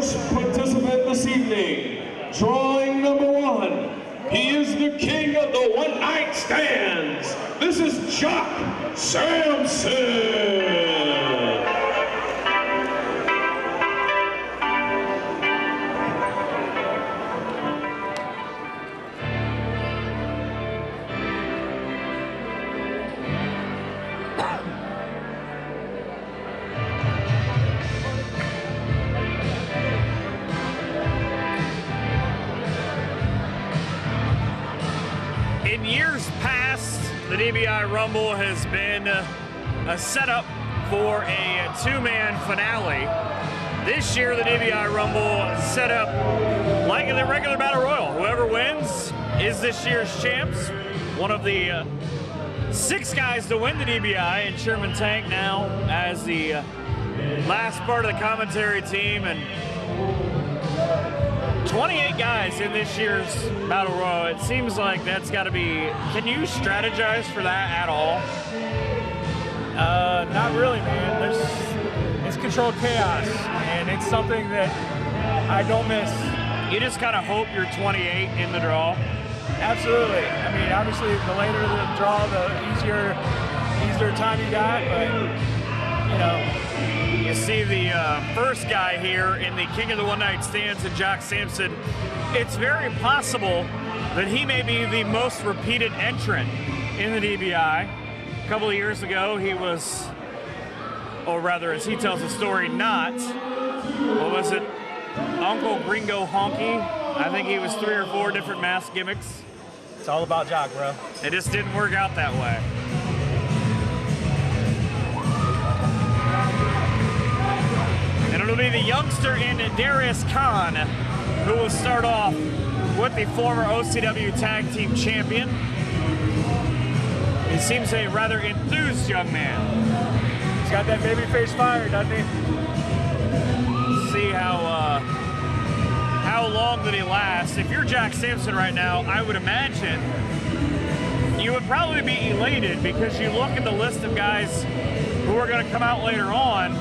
first participant this evening, drawing number 1. He is the king of the one-night stands. This is Jock Samson. In years past, the DBi Rumble has been a setup for a two-man finale. This year, the DBi Rumble is set up like in the regular Battle Royal. Whoever wins is this year's champs. One of the 6 guys to win the DBi, and Sherman Tank now as the last part of the commentary team, and 28 guys in this year's Battle Royal. It seems like that's got to be, can you strategize for that at all? Not really, man. It's controlled chaos, and it's something that I don't miss. You just kind of hope you're 28 in the draw? Absolutely. I mean, obviously, the later the draw, the easier time you got, but, you know. You see the first guy here in the King of the One Night Stands, and Jock Samson. It's very possible that he may be the most repeated entrant in the DBi. A couple of years ago, he was, or rather, as he tells the story, not. What was it? Uncle Gringo Honky. I think he was 3 or 4 different mask gimmicks. It's all about Jock, bro. It just didn't work out that way. And it'll be the youngster in Darius Khan who will start off with the former OCW Tag Team Champion. He seems a rather enthused young man. He's got that babyface fire, doesn't he? See how long did he last. If you're Jock Samson right now, I would imagine you would probably be elated, because you look at the list of guys who are going to come out later on,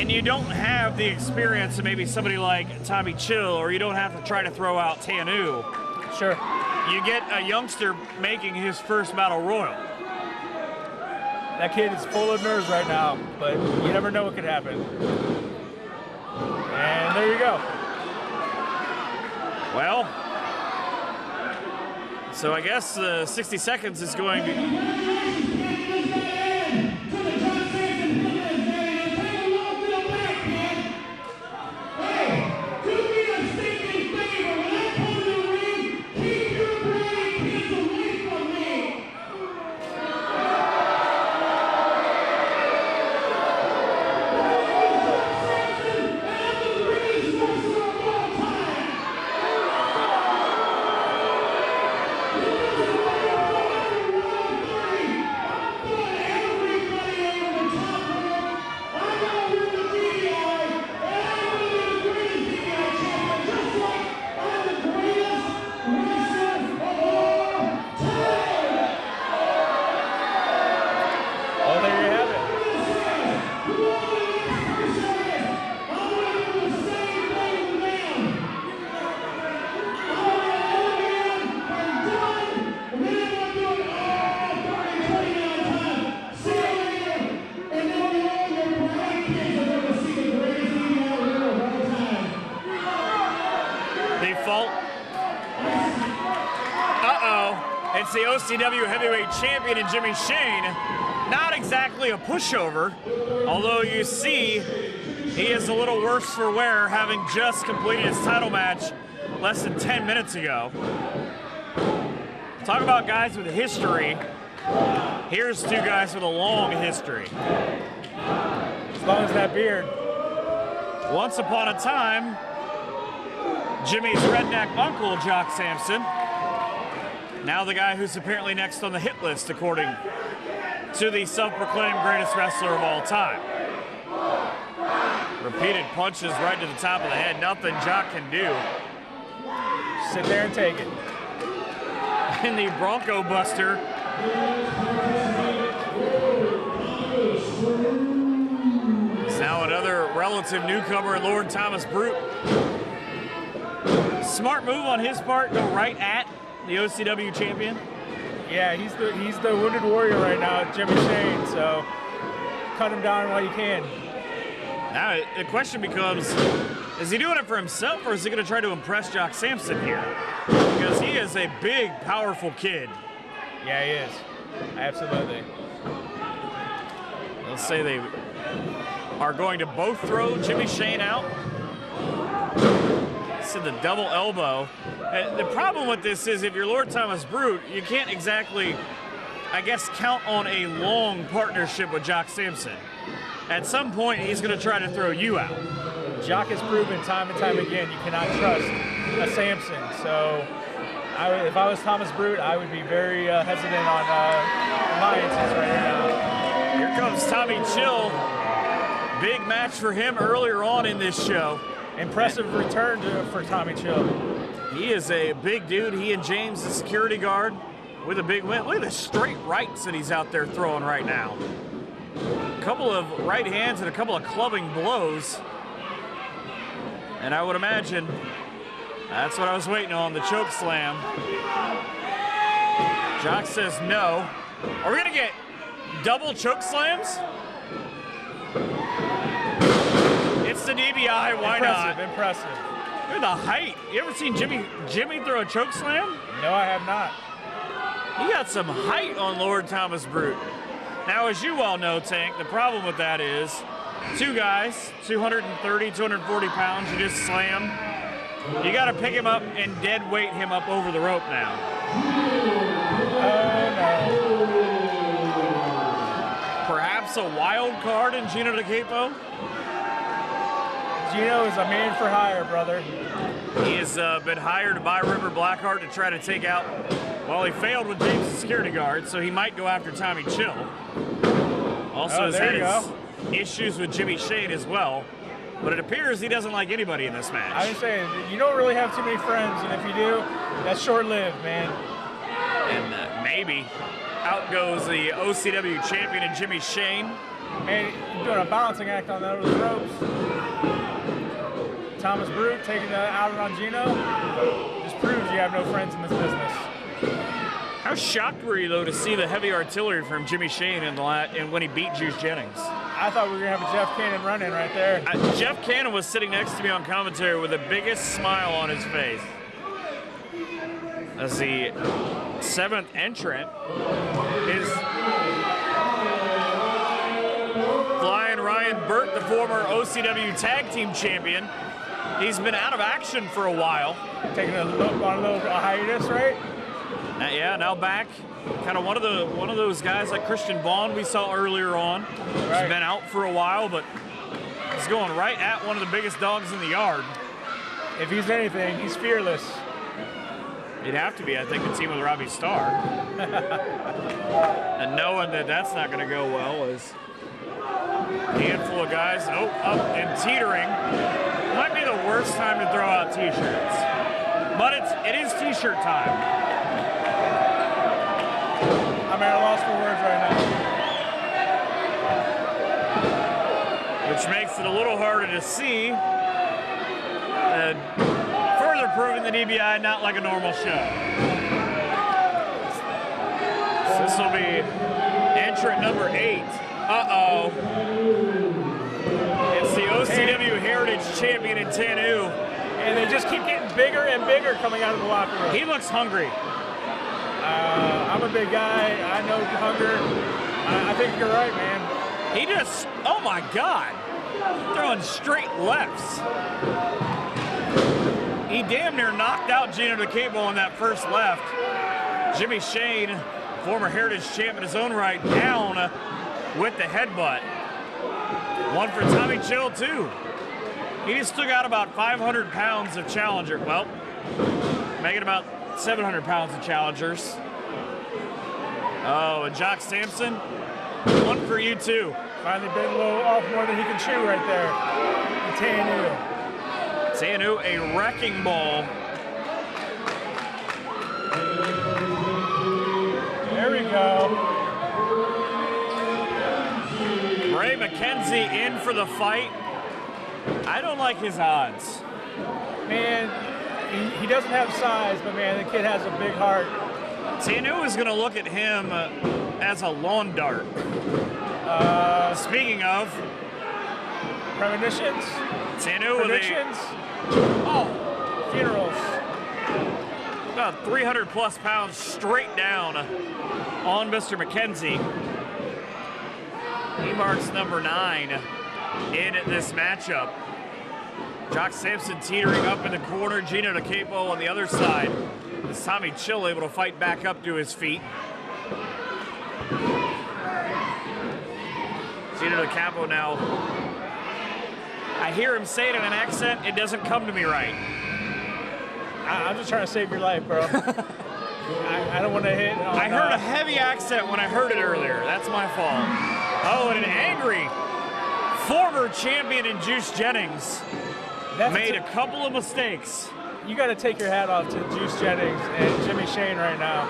and you don't have the experience of maybe somebody like Tommy Chill, or you don't have to try to throw out Tanu. Sure. You get a youngster making his first Battle Royal. That kid is full of nerves right now, but you never know what could happen. And there you go. Well, so I guess 60 seconds is going to... It's the OCW Heavyweight Champion in Jimmy Shane. Not exactly a pushover, although you see he is a little worse for wear, having just completed his title match less than 10 minutes ago. Talk about guys with a history. Here's 2 guys with a long history. As long as that beard. Once upon a time, Jimmy's redneck uncle, Jock Samson. Now the guy who's apparently next on the hit list, according to the self-proclaimed greatest wrestler of all time. Repeated punches right to the top of the head. Nothing Jock can do. Sit there and take it. And the Bronco Buster. It's now another other relative newcomer, Lord Thomas Brute. Smart move on his part, go right at the OCW champion. Yeah, he's the wounded warrior right now, Jimmy Shane, so cut him down while you can. Now the question becomes, is he doing it for himself or is he going to try to impress Jock Sampson here? Because he is a big, powerful kid. Yeah, he is. Absolutely. Let's say they are going to both throw Jimmy Shane out. This is the double elbow. The problem with this is if you're Lord Thomas Brute, you can't exactly, I guess, count on a long partnership with Jock Sampson. At some point, he's going to try to throw you out. Jock has proven time and time again you cannot trust a Sampson. So if I was Thomas Brute, I would be very hesitant on alliances right now. Here comes Tommy Chill. Big match for him earlier on in this show. Impressive return for Tommy Chill. He is a big dude. He and James, the security guard, with a big win. Look at the straight rights that he's out there throwing right now. A couple of right hands and a couple of clubbing blows. And I would imagine that's what I was waiting on, the choke slam. Jock says no. Are we gonna get double choke slams? It's the DBi, why not? Impressive. Look at the height. You ever seen Jimmy throw a choke slam? No, I have not. He got some height on Lord Thomas Brute. Now, as you well know, Tank, the problem with that is two guys, 230, 240 pounds, you just slam. You got to pick him up and dead weight him up over the rope now. Oh, no. Perhaps a wild card in Gino De Capo? Gino is a man for hire, brother. He has been hired by River Blackheart to try to take out, well, he failed with James' security guard, so he might go after Tommy Chill. Also has had his issues with Jimmy Shane as well, but it appears he doesn't like anybody in this match. I was saying, you don't really have too many friends, and if you do, that's short-lived, man. And maybe out goes the OCW champion and Jimmy Shane. Man, you're doing a balancing act on those ropes. Thomas Brute taking the out on Gino just proves you have no friends in this business. How shocked were you, though, to see the heavy artillery from Jimmy Shane and when he beat Juice Jennings? I thought we were going to have a Jeff Cannon run-in right there. Jeff Cannon was sitting next to me on commentary with the biggest smile on his face. As the 7th entrant is Flying Ryan Burt, the former OCW Tag Team Champion. He's been out of action for a while. Taking a little hiatus, right? Yeah, now back. Kind of one of those guys like Christian Vaughn we saw earlier on. Right. He's been out for a while, but he's going right at one of the biggest dogs in the yard. If he's anything, he's fearless. He'd have to be, I think, the team with Robbie Starr. And knowing that that's not going to go well is a handful of guys up and teetering. Might be the worst time to throw out T-shirts, but it is T-shirt time. I'm at a loss for words right now. Which makes it a little harder to see. And further proving the DBi not like a normal show. So this will be entrant number 8. Uh-oh. It's the OCW Heritage Champion in Tanu. And they just keep getting bigger and bigger coming out of the locker room. He looks hungry. I'm a big guy. I know hunger. I think you're right, man. He just, oh my God, throwing straight lefts. He damn near knocked out Gino De Capo on that first left. Jimmy Shane, former Heritage champ in his own right, down with the headbutt. One for Tommy Chill, too. He just took out about 500 pounds of challenger. Well, making about 700 pounds of challengers. Oh, and Jock Sampson, one for you, too. Finally bit a little off more than he can chew right there. Tanu, a wrecking ball. There we go. Ray McKenzie in for the fight. I don't like his odds. Man, he doesn't have size, but man, the kid has a big heart. Tanu is going to look at him as a lawn dart. Speaking of premonitions, Tanu predictions, funerals. About 300+ pounds straight down on Mr. McKenzie. He marks number 9 in this matchup. Jock Sampson teetering up in the corner. Gino DeCapo on the other side. Is Tommy Chill able to fight back up to his feet? Gino DeCapo now. I hear him say it in an accent. It doesn't come to me right. I'm just trying to save your life, bro. I don't want to hit. I heard a heavy accent when I heard it earlier. That's my fault. Oh, and an angry former champion in Juice Jennings made a couple of mistakes. You got to take your hat off to Juice Jennings and Jimmy Shane right now.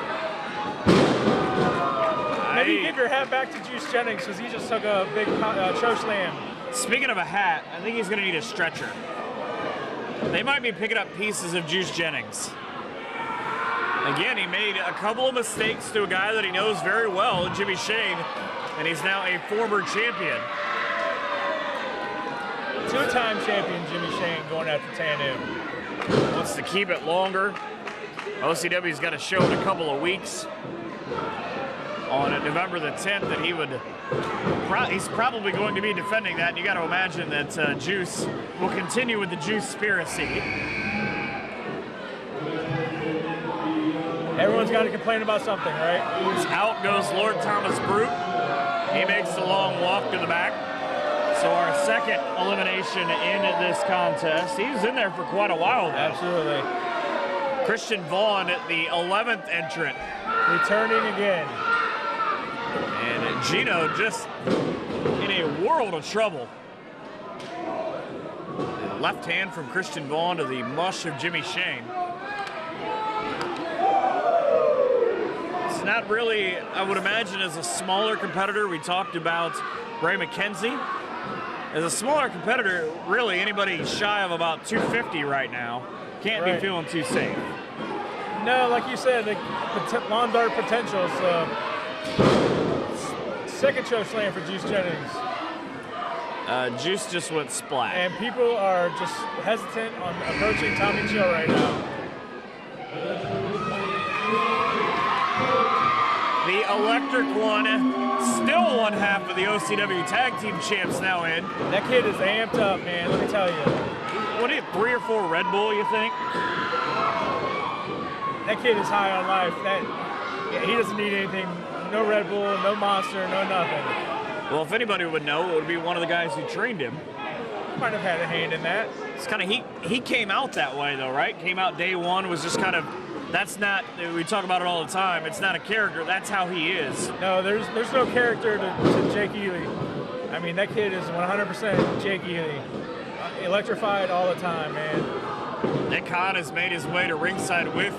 Maybe give your hat back to Juice Jennings because he just took a big choke slam. Speaking of a hat, I think he's going to need a stretcher. They might be picking up pieces of Juice Jennings. Again, he made a couple of mistakes to a guy that he knows very well, Jimmy Shane, and he's now a former champion. Two-time champion Jimmy Shane going after Tanu. Wants to keep it longer. OCW's got a show in a couple of weeks on November the 10th that he's probably going to be defending that. And you got to imagine that Juice will continue with the Juice-spiracy. Everyone's got to complain about something, right? Out goes Lord Thomas Brute. He makes the long walk to the back. So our second elimination in this contest. He was in there for quite a while though. Absolutely. Christian Vaughn, the 11th entrant. Returning again. And Gino just in a world of trouble. Left hand from Christian Vaughn to the mush of Jimmy Shane. It's not really, I would imagine, as a smaller competitor. We talked about Ray McKenzie. As a smaller competitor, really anybody shy of about 250 right now can't be feeling too safe. No, like you said, the lawn dart potential. So second choke slam for Juice Jennings. Juice just went splat. And people are just hesitant on approaching Tommy Chill right now. The electric one, still one half of the OCW Tag Team Champs now in. That kid is amped up, man, let me tell you. What do you, 3 or 4 Red Bull, you think? That kid is high on life. He doesn't need anything. No Red Bull, no Monster, no nothing. Well, if anybody would know, it would be one of the guys who trained him. Might have had a hand in that. It's kind of, he came out that way though, right? Came out day one, was just kind of, that's not, we talk about it all the time, it's not a character, that's how he is. No, there's no character to Jake Ely. I mean, that kid is 100% Jake Ely. Electrified all the time, man. Nick Hahn has made his way to ringside with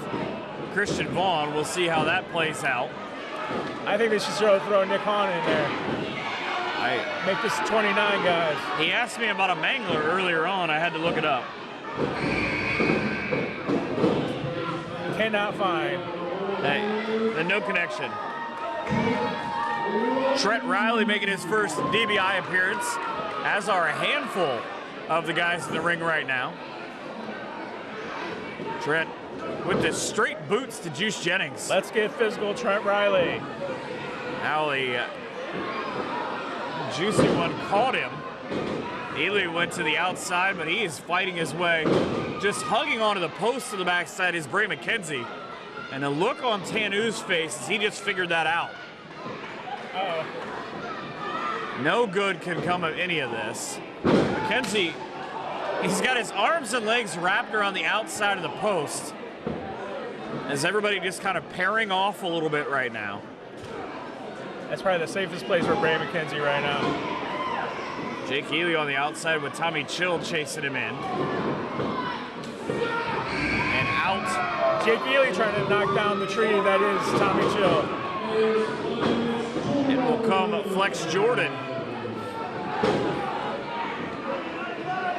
Christian Vaughn. We'll see how that plays out. I think they should throw Nick Hahn in there. Make this 29 guys. He asked me about a mangler earlier on. I had to look it up. Cannot find. Hey, no connection. Trent Riley making his first DBi appearance, as are a handful of the guys in the ring right now. Trent with the straight boots to Juice Jennings. Let's get physical, Trent Riley. Now the juicy one caught him. Ely went to the outside, but he is fighting his way. Just hugging onto the post to the backside is Bray McKenzie. And the look on Tanu's face is he just figured that out. Uh-oh. No good can come of any of this. McKenzie, he's got his arms and legs wrapped around the outside of the post. As everybody just kind of pairing off a little bit right now. That's probably the safest place for Bray McKenzie right now. Jake Ely on the outside with Tommy Chill chasing him in. And out. Jake Ely trying to knock down the tree that is Tommy Chill. In will come Flex Jordan.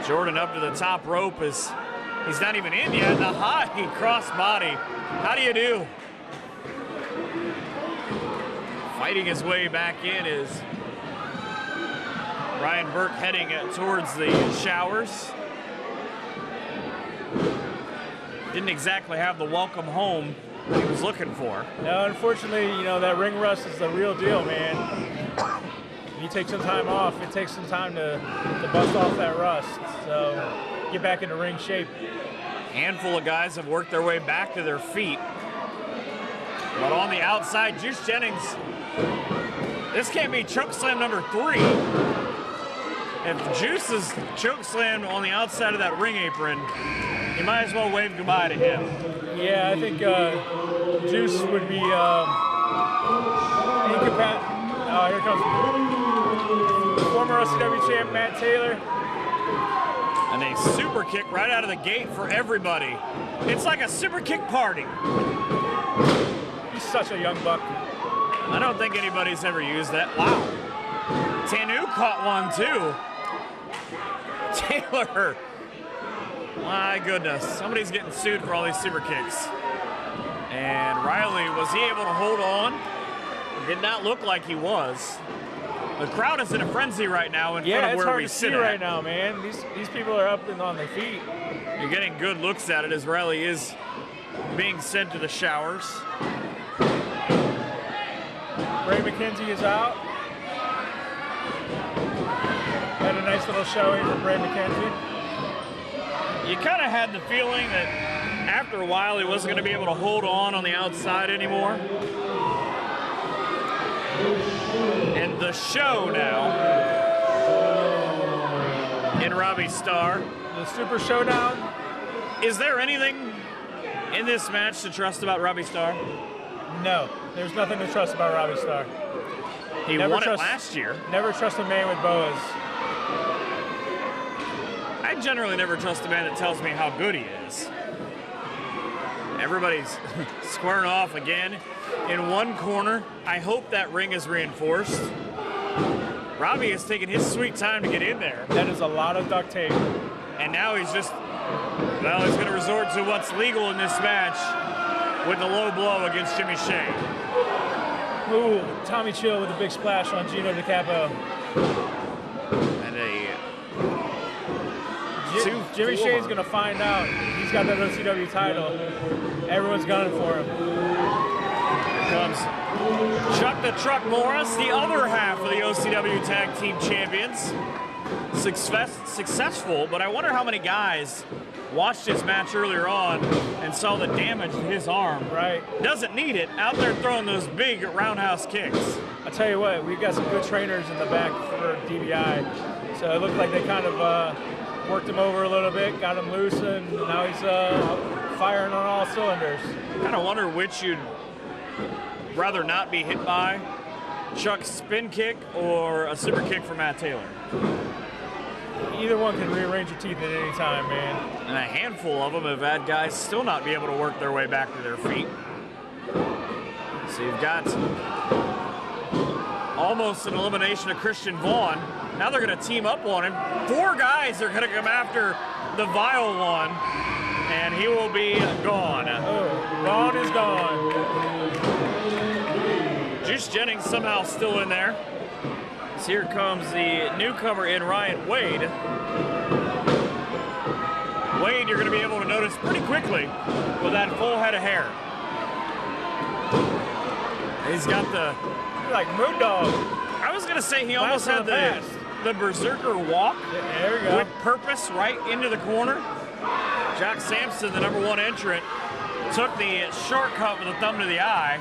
Jordan up to the top rope as he's not even in yet. The high cross body. How do you do? Fighting his way back in is Ryan Burke heading towards the showers. Didn't exactly have the welcome home he was looking for. No, unfortunately, you know, that ring rust is the real deal, man. You take some time off, it takes some time to bust off that rust. So get back into ring shape. Handful of guys have worked their way back to their feet. But on the outside, Juice Jennings, this can't be choke slam number 3. If Juice is choke slammed on the outside of that ring apron, you might as well wave goodbye to him. Yeah, I think Juice would be incapacitated. Oh, here comes former OCW champ Matt Taylor. And a super kick right out of the gate for everybody. It's like a super kick party. He's such a young buck. I don't think anybody's ever used that. Wow. Tanu caught one too. Taylor. My goodness. Somebody's getting sued for all these super kicks. And Riley, was he able to hold on? Did not look like he was. The crowd is in a frenzy right now in front of where we sit right now, man. These people are up and on their feet. You're getting good looks at it as Riley is being sent to the showers. Ray McKenzie is out. Had a nice little showing from Ray McKenzie. You kind of had the feeling that after a while he wasn't going to be able to hold on the outside anymore. And the show now in Robbie Starr. The Super Showdown. Is there anything in this match to trust about Robbie Starr? No, there's nothing to trust about Robbie Starr. He won it last year. Never trust a man with boas. I generally never trust a man that tells me how good he is. Everybody's squaring off again in one corner. I hope that ring is reinforced. Robbie has taken his sweet time to get in there. That is a lot of duct tape. And now he's just, well, he's going to resort to what's legal in this match with the low blow against Jimmy Shea. Ooh, Tommy Chill with a big splash on Gino DiCapo. And Jimmy Shea's going to find out. He's got that OCW title. Everyone's gunning for him. Here comes Chuck the Truck Morris, the other half of the OCW Tag Team Champions. Successful, but I wonder how many guys watched his match earlier on and saw the damage to his arm. Right. Doesn't need it, out there throwing those big roundhouse kicks. I'll tell you what, we've got some good trainers in the back for DBi. So it looked like they kind of worked him over a little bit, got him loose, and now he's firing on all cylinders. I kind of wonder which you'd rather not be hit by, Chuck's spin kick or a super kick from Matt Taylor. Either one can rearrange your teeth at any time, man. And a handful of them have had guys still not be able to work their way back to their feet. So you've got almost an elimination of Christian Vaughn. Now they're going to team up on him. 4 guys are going to come after the vile one, and he will be gone. Oh, Vaughn is gone. Juice Jennings somehow still in there. So here comes the newcomer in Ryan Wade. Wade, you're going to be able to notice pretty quickly with that full head of hair. He's got the... like Moon Dog. I was going to say he almost had the Berserker walk. Yeah, there we go. With purpose right into the corner. Jack Sampson, the #1 entrant, took the shortcut with a thumb to the eye.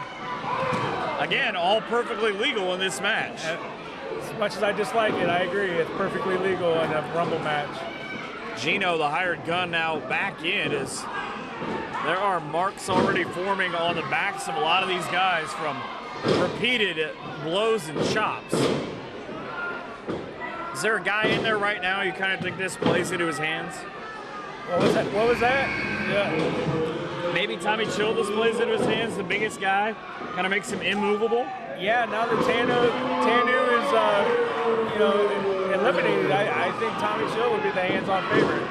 Again, all perfectly legal in this match. As much as I dislike it, I agree. It's perfectly legal in a Rumble match. Gino, the hired gun, now back in as there are marks already forming on the backs of a lot of these guys from repeated blows and chops. Is there a guy in there right now you kind of think this plays into his hands? What was that? Yeah. Maybe Tommy Chill plays into his hands, the biggest guy, kind of makes him immovable. Yeah, now that Tanu is, you know, at eliminated, I think Tommy Chill would be the hands-on favorite.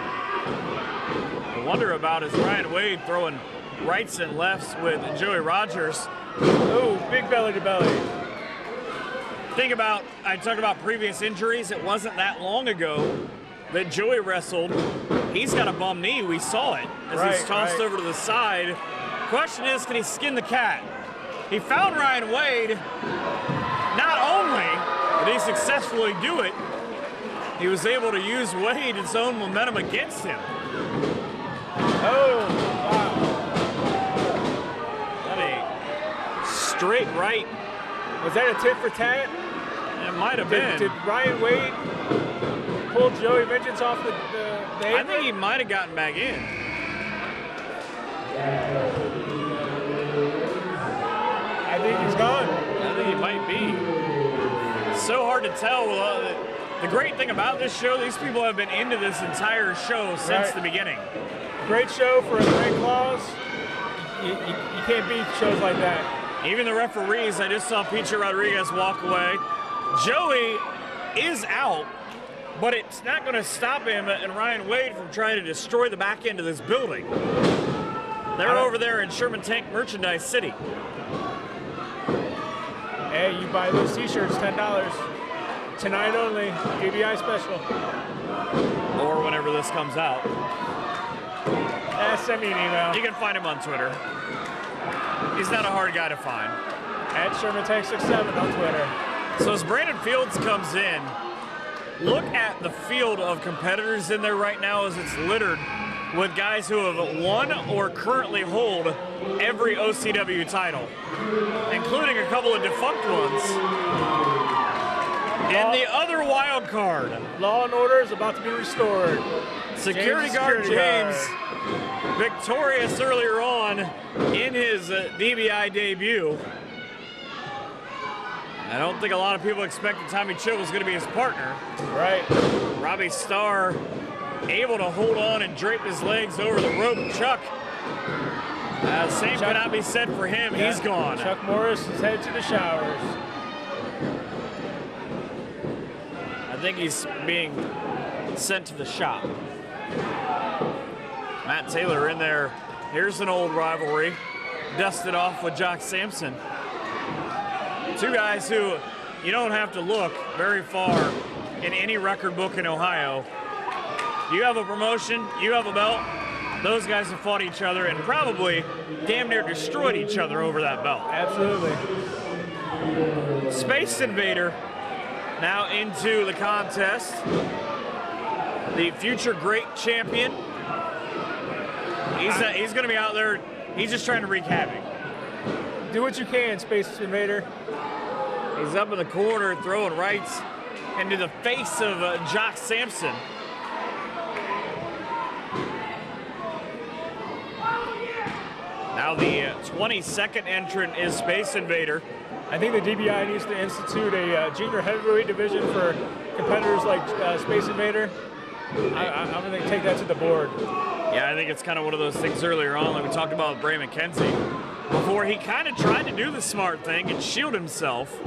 I wonder about is Ryan Wade throwing rights and lefts with Joey Rogers. Oh, big belly to belly. Think about, I talked about previous injuries. It wasn't that long ago that Joey wrestled. He's got a bum knee. We saw it as he's tossed over to the side. Question is, can he skin the cat? He found Ryan Wade. Not only did he successfully do it, he was able to use Wade's own momentum against him. Oh, wow. That a straight right. Was that a tit for tat? It might have been. Did Ryan Wade pull Joey Vengeance off the I think he might have gotten back in. I think he's gone. I think he might be. So hard to tell. The great thing about this show, these people have been into this entire show since the beginning. Great show for a great clause. You can't beat shows like that. Even the referees, I just saw Peter Rodriguez walk away. Joey is out, but it's not going to stop him and Ryan Wade from trying to destroy the back end of this building. They're over there in Sherman Tank Merchandise City. Hey, you buy those t-shirts, $10. Tonight only, DBi special. Or whenever this comes out. Send me an email. You can find him on Twitter. He's not a hard guy to find. At ShermanTech67 on Twitter. So as Brandon Fields comes in, look at the field of competitors in there right now as it's littered with guys who have won or currently hold every OCW title, including a couple of defunct ones. And the other wild card. Law and Order is about to be restored. Security guard James, victorious earlier on in his DBi debut. I don't think a lot of people expected Tommy Chill was going to be his partner. Right. Robbie Starr able to hold on and drape his legs over the rope. Chuck, same cannot be said for him. Yeah. He's gone. Chuck Morris is headed to the showers. I think he's being sent to the shop. Matt Taylor in there. Here's an old rivalry. Dusted off with Jock Sampson. Two guys who you don't have to look very far in any record book in Ohio. You have a promotion, you have a belt, those guys have fought each other and probably damn near destroyed each other over that belt. Absolutely. Space Invader now into the contest. The future great champion. He's going to be out there. He's just trying to wreak havoc. Do what you can, Space Invader. He's up in the corner throwing rights into the face of Jock Sampson. Now the 22nd entrant is Space Invader. I think the DBi needs to institute a junior heavyweight division for competitors like Space Invader. I'm going to take that to the board. Yeah, I think it's kind of one of those things earlier on, like we talked about with Bray McKenzie, before he kind of tried to do the smart thing and shield himself.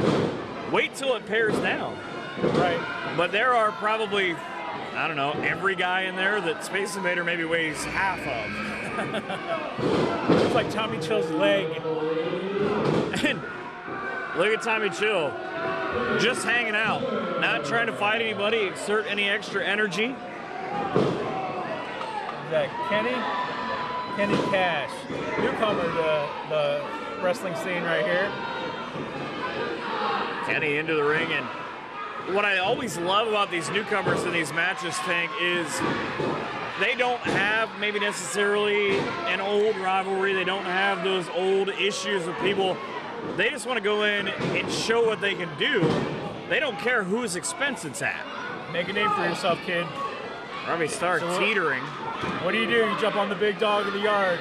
Wait till it pairs down. Right. But there are probably, I don't know, every guy in there that Space Invader maybe weighs half of. It's like Tommy Chill's leg. And look at Tommy Chill, just hanging out, not trying to fight anybody, exert any extra energy. Is that Kenny? Kenny Cash, newcomer to the wrestling scene right here. Kenny into the ring, and what I always love about these newcomers in these matches, Tank, is they don't have maybe necessarily an old rivalry. They don't have those old issues with people. They just want to go in and show what they can do. They don't care whose expense it's at. Make a name for yourself, kid. Robbie Starr teetering. What do? You jump on the big dog in the yard.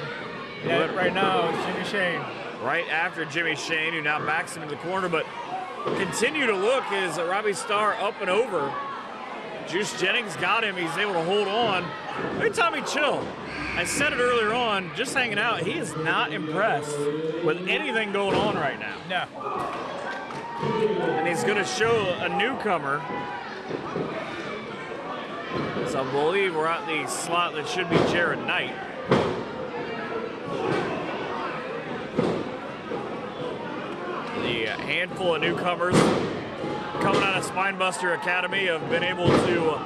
Yeah, right now, it's Jimmy Shane. Right after Jimmy Shane, who now backs him in the corner, but continue to look as Robbie Starr up and over. Juice Jennings got him. He's able to hold on. Look at Tommy Chill. I said it earlier on, just hanging out. He is not impressed with anything going on right now. No. And he's going to show a newcomer So I believe we're at the slot that should be Jared Knight. The handful of newcomers coming out of Spinebuster Academy have been able to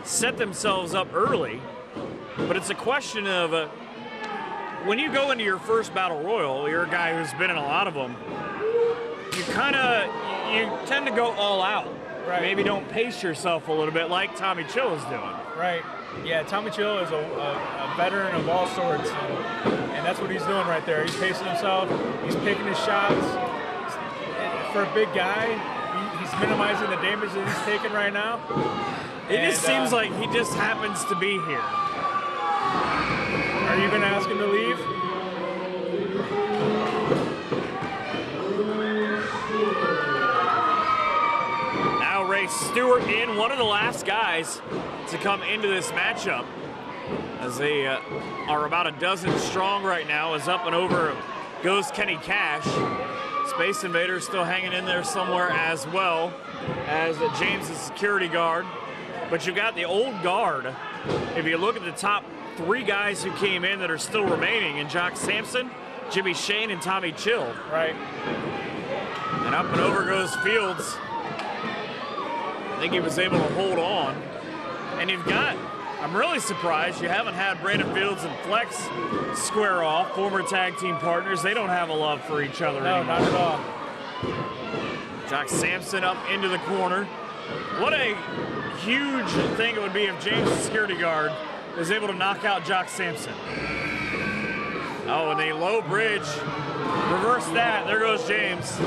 set themselves up early, but it's a question of when you go into your first battle royal, you're a guy who's been in a lot of them, you tend to go all out. Right. Maybe don't pace yourself a little bit like Tommy Chill is doing. Right. Yeah, Tommy Chill is a veteran of all sorts, and that's what he's doing right there. He's pacing himself, he's picking his shots. For a big guy, he's minimizing the damage that he's taking right now. It just seems like he just happens to be here. Are you going to ask him to leave? Now Ray Stewart in, one of the last guys to come into this matchup, as they are about a dozen strong right now. As up and over goes Kenny Cash. Space Invader still hanging in there somewhere, as well as James, the security guard. But you've got the old guard. If you look at the top 3 guys who came in that are still remaining, and Jock Sampson, Jimmy Shane, and Tommy Chill. Right. And up and over goes Fields. I think he was able to hold on. And you've got, I'm really surprised you haven't had Brandon Fields and Flex square off, former tag team partners. They don't have a love for each other anymore. No, not at all. Jock Sampson up into the corner. What a huge thing it would be if James, the security guard, was able to knock out Jock Sampson. Oh, and the low bridge. Reverse that. There goes James.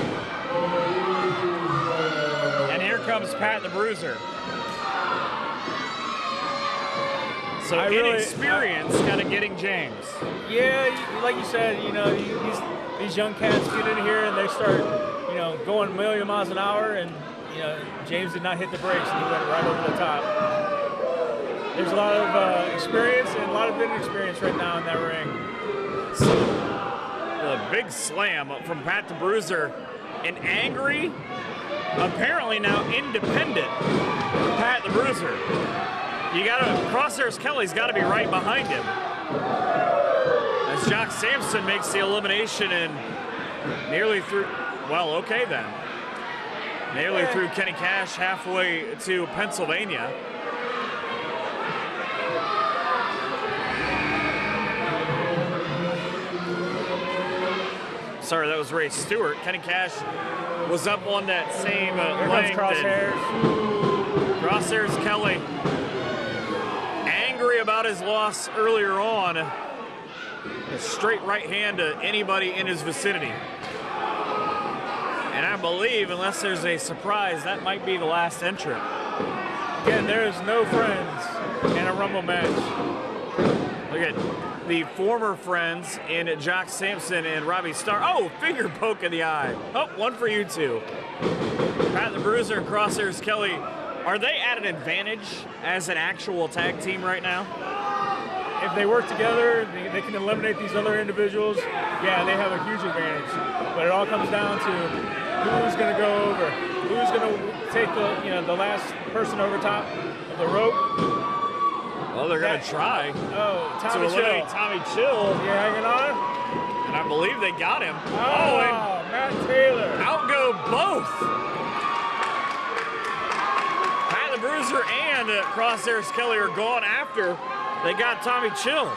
And here comes Pat the Bruiser. So inexperience kind of getting James. Yeah, like you said, you know, these young cats get in here and they start, you know, going a million miles an hour, and you know, James did not hit the brakes and he went right over the top. There's a lot of experience and a lot of inexperience right now in that ring. So, a big slam from Pat the Bruiser. An angry, apparently now independent Pat the Bruiser. You gotta, Crosshairs Kelly's gotta be right behind him. As Jock Sampson makes the elimination and nearly through, well, okay then. Nearly through Kenny Cash, halfway to Pennsylvania. Sorry, that was Ray Stewart. Kenny Cash was up on that same length. Crosshairs. Crosshairs Kelly, angry about his loss earlier on. A straight right hand to anybody in his vicinity. And I believe, unless there's a surprise, that might be the last entrant. Again, there is no friends in a Rumble match. Look at the former friends in Jock Sampson and Robbie Starr. Oh, finger poke in the eye. Oh, one for you two. Pat the Bruiser and Crosshairs Kelly, are they at an advantage as an actual tag team right now? If they work together, they can eliminate these other individuals. Yeah, they have a huge advantage. But it all comes down to who's going to go over, who's going to take the last person over top of the rope. Well, they're going to try. Oh, Tommy to eliminate Chill. Tommy Chill. You're hanging on? And I believe they got him. Oh, and Matt Taylor. out go both. Pat the Bruiser and Crosshairs Kelly are gone after they got Tommy Chill.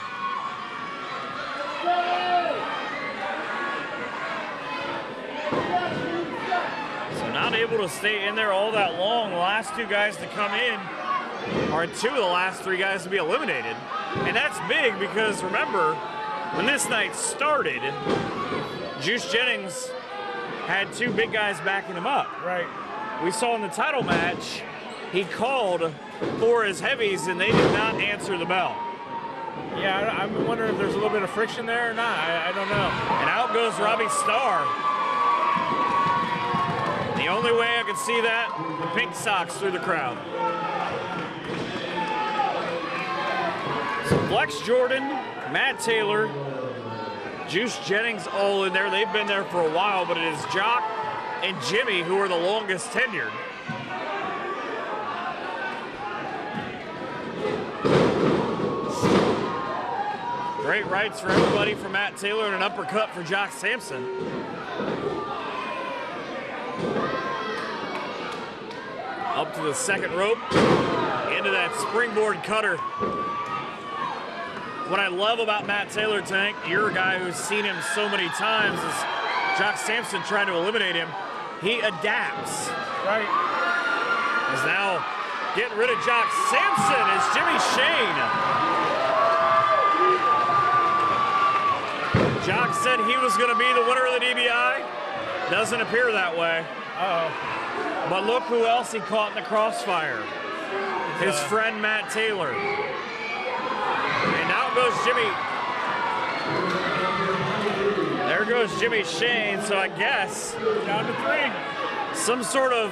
So not able to stay in there all that long. The last 2 guys to come in are 2 of the last 3 guys to be eliminated. And that's big because remember, when this night started, Juice Jennings had 2 big guys backing him up. Right. We saw in the title match, he called for his heavies and they did not answer the bell. Yeah, I'm wondering if there's a little bit of friction there or not. I don't know. And out goes Robbie Starr. The only way I could see that, the pink socks through the crowd. So Flex Jordan, Matt Taylor, Juice Jennings all in there. They've been there for a while, but it is Jock and Jimmy who are the longest tenured. Great rights for everybody from Matt Taylor and an uppercut for Jock Sampson. Up to the second rope, into that springboard cutter. What I love about Matt Taylor, Tank, you're a guy who's seen him so many times, is Jock Sampson trying to eliminate him. He adapts. Right. Is now getting rid of Jock Sampson is Jimmy Shane. Jock said he was going to be the winner of the DBi. Doesn't appear that way. Uh-oh. But look who else he caught in the crossfire. His friend Matt Taylor. And now goes Jimmy. There goes Jimmy Shane, so I guess Down to 3. some sort of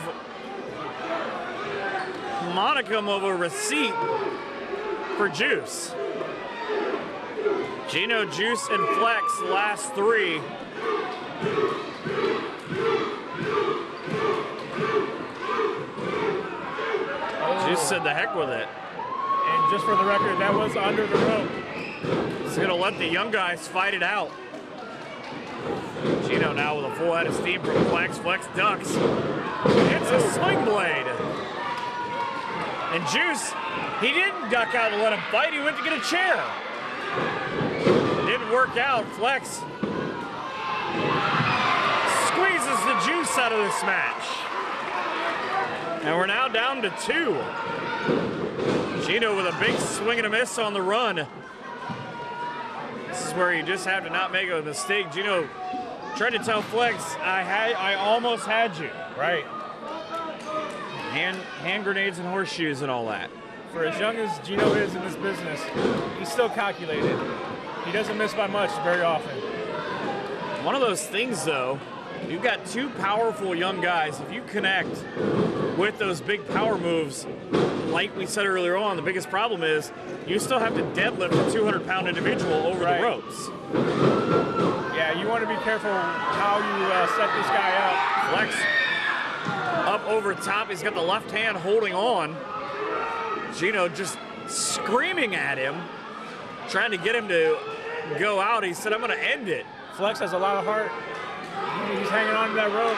monicum of a receipt for Juice. Gino, Juice, and Flex, the last 3. Juice said the heck with it. And just for the record, that was under the rope. He's gonna let the young guys fight it out. Gino now with a full head of steam from Flex. Flex ducks. It's a sling blade. And Juice, he didn't duck out to let him fight. He went to get a chair. Didn't work out. Flex squeezes the juice out of this match. And we're now down to 2. Gino with a big swing and a miss on the run. This is where you just have to not make a mistake. Gino tried to tell Flex, I almost had you. Right. Hand grenades and horseshoes and all that. For as young as Gino is in this business, he's still calculated. He doesn't miss by much very often. One of those things, though, you've got 2 powerful young guys. If you connect with those big power moves, like we said earlier on, the biggest problem is you still have to deadlift a 200-pound individual over the ropes. Yeah, you want to be careful how you set this guy up. Flex up over top. He's got the left hand holding on. Gino just screaming at him, trying to get him to go out. He said, I'm going to end it. Flex has a lot of heart. He's hanging on to that rope,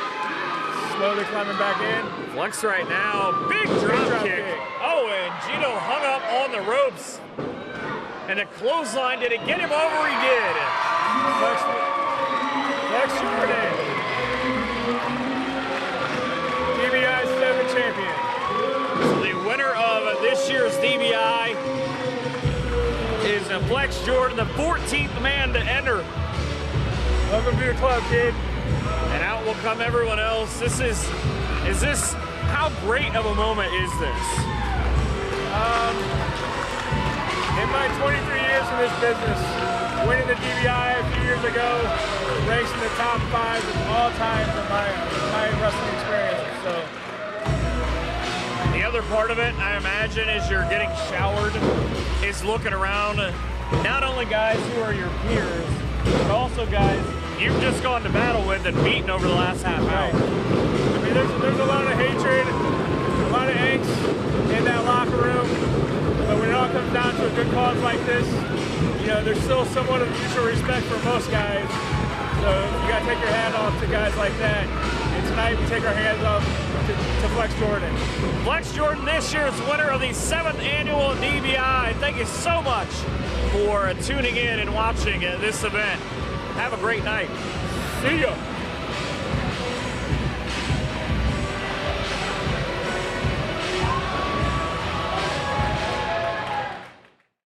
slowly climbing back in. Flex right now, big drop kick. Oh, and Gino hung up on the ropes. And a clothesline, did it get him over? He did. Flex Jordan, DBi7 champion. So the winner of this year's DBi is Flex Jordan, the 14th man to enter. Welcome to the club, kid. And out will come everyone else. Is this, how great of a moment is this? In my 23 years in this business, winning the DBi a few years ago, ranks in the top 5 of all time in my wrestling experience. So. The other part of it, I imagine, is you're getting showered, is looking around, not only guys who are your peers, but also guys you've just gone to battle with and beaten over the last half hour. I mean, there's a lot of hatred, a lot of angst in that locker room, but when it all comes down to a good cause like this, you know, there's still somewhat of mutual respect for most guys. So you gotta take your hat off to guys like that. And tonight we take our hands off to Flex Jordan. Flex Jordan, this year's winner of the 7th annual DBi. Thank you so much for tuning in and watching this event. Have a great night. See ya.